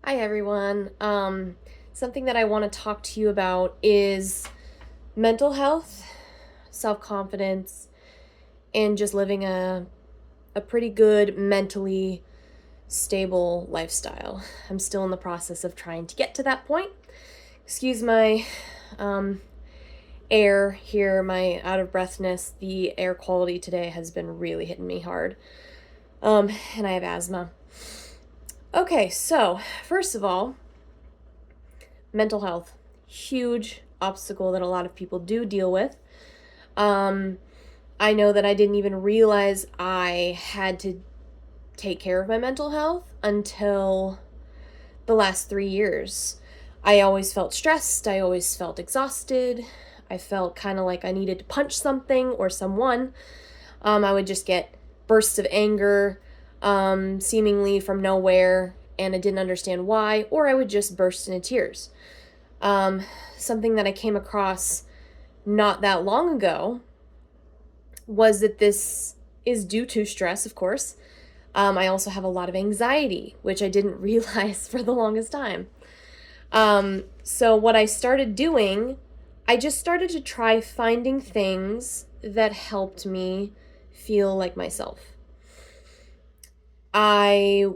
Hi everyone. Something that I want to talk to you about is mental health, self-confidence, and just living a pretty good mentally stable lifestyle. I'm still in the process of trying to get to that point. Excuse my um, air here, my out of breathness. The air quality today has been really hitting me hard. And I have asthma. Okay, so first of all, mental health, huge obstacle that a lot of people do deal with. Um, I know that I didn't even realize I had to take care of my mental health until the last 3 years. I always felt stressed, I always felt exhausted, I felt kind of like I needed to punch something or someone. I would just get bursts of anger, seemingly from nowhere, and I didn't understand why, or I would just burst into tears. Um, Something that I came across not that long ago was that this is due to stress, of course. I also have a lot of anxiety, which I didn't realize for the longest time. So, what I started doing, I just started to try finding things that helped me feel like myself. I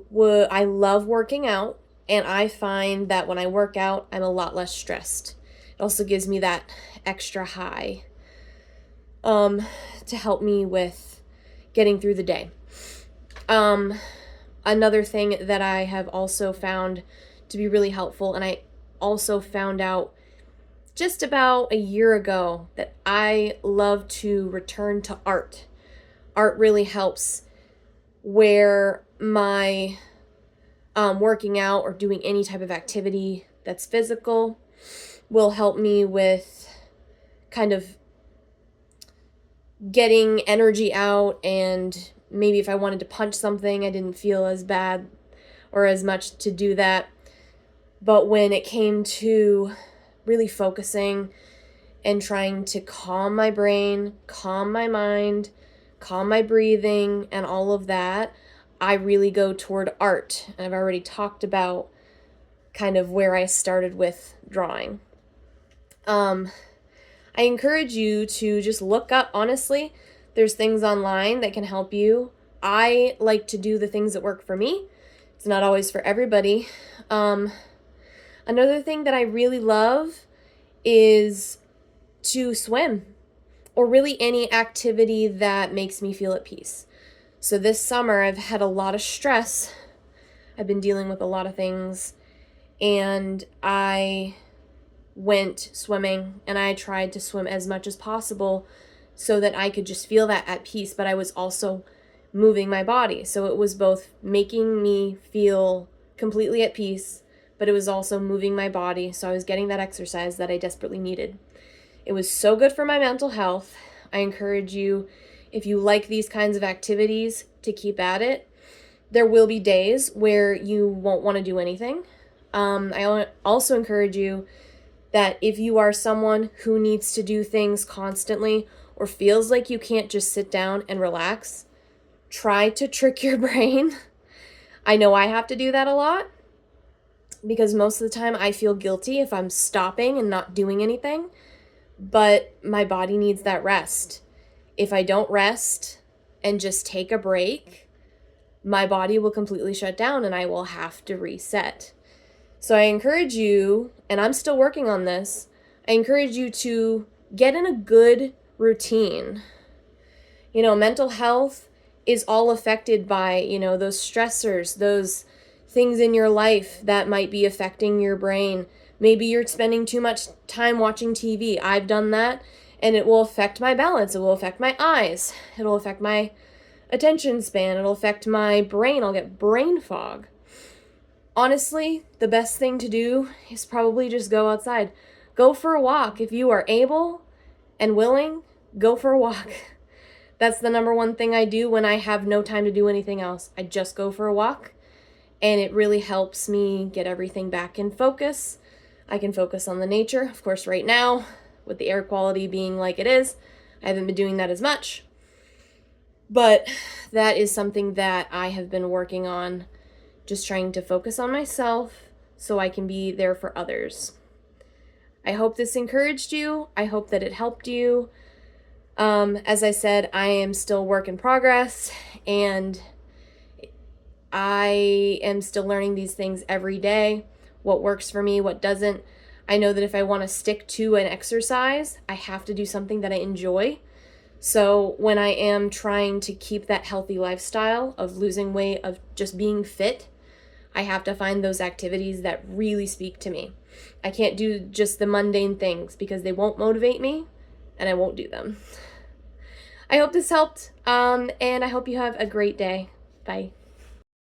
love working out, and I find that when I work out, I'm a lot less stressed. It also gives me that extra high um, to help me with getting through the day. Um, Another thing that I have also found to be really helpful, and I also found out just about a year ago that I love to return to art. Art really helps where my working out or doing any type of activity that's physical will help me with kind of getting energy out, and maybe if I wanted to punch something, I didn't feel as bad or as much to do that. But when it came to really focusing and trying to calm my brain, calm my mind, calm my breathing, and all of that, I really go toward art. And I've already talked about kind of where I started with drawing. I encourage you to just look up, honestly, there's things online that can help you. I like to do the things that work for me. It's not always for everybody. Another thing that I really love is to swim, or really any activity that makes me feel at peace. So this summer, I've had a lot of stress. I've been dealing with a lot of things, and I went swimming, and I tried to swim as much as possible so that I could just feel that at peace, but I was also moving my body. So it was both making me feel completely at peace, but it was also moving my body. So I was getting that exercise that I desperately needed. It was so good for my mental health. I encourage you, if you like these kinds of activities, to keep at it. There will be days where you won't want to do anything. I also encourage you that if you are someone who needs to do things constantly or feels like you can't just sit down and relax, try to trick your brain. I know I have to do that a lot because most of the time I feel guilty if I'm stopping and not doing anything, but my body needs that rest. If I don't rest and just take a break, my body will completely shut down and I will have to reset. So I encourage you, and I'm still working on this, I encourage you to get in a good routine. Mental health is all affected by, those stressors, those things in your life that might be affecting your brain. Maybe you're spending too much time watching TV. I've done that, and it will affect my balance. It will affect my eyes. It'll affect my attention span. It'll affect my brain. I'll get brain fog. Honestly, the best thing to do is probably just go outside. Go for a walk. If you are able and willing, go for a walk. That's the number one thing I do when I have no time to do anything else. I just go for a walk, and it really helps me get everything back in focus. I can focus on the nature. Of course, right now, with the air quality being like it is, I haven't been doing that as much. But that is something that I have been working on, just trying to focus on myself, so I can be there for others. I hope this encouraged you. I hope that it helped you. As I said, I am still work in progress, and I am still learning these things every day. What works for me, what doesn't. I know that if I want to stick to an exercise, I have to do something that I enjoy. So when I am trying to keep that healthy lifestyle of losing weight, of just being fit, I have to find those activities that really speak to me. I can't do just the mundane things because they won't motivate me and I won't do them. I hope this helped, and I hope you have a great day. Bye.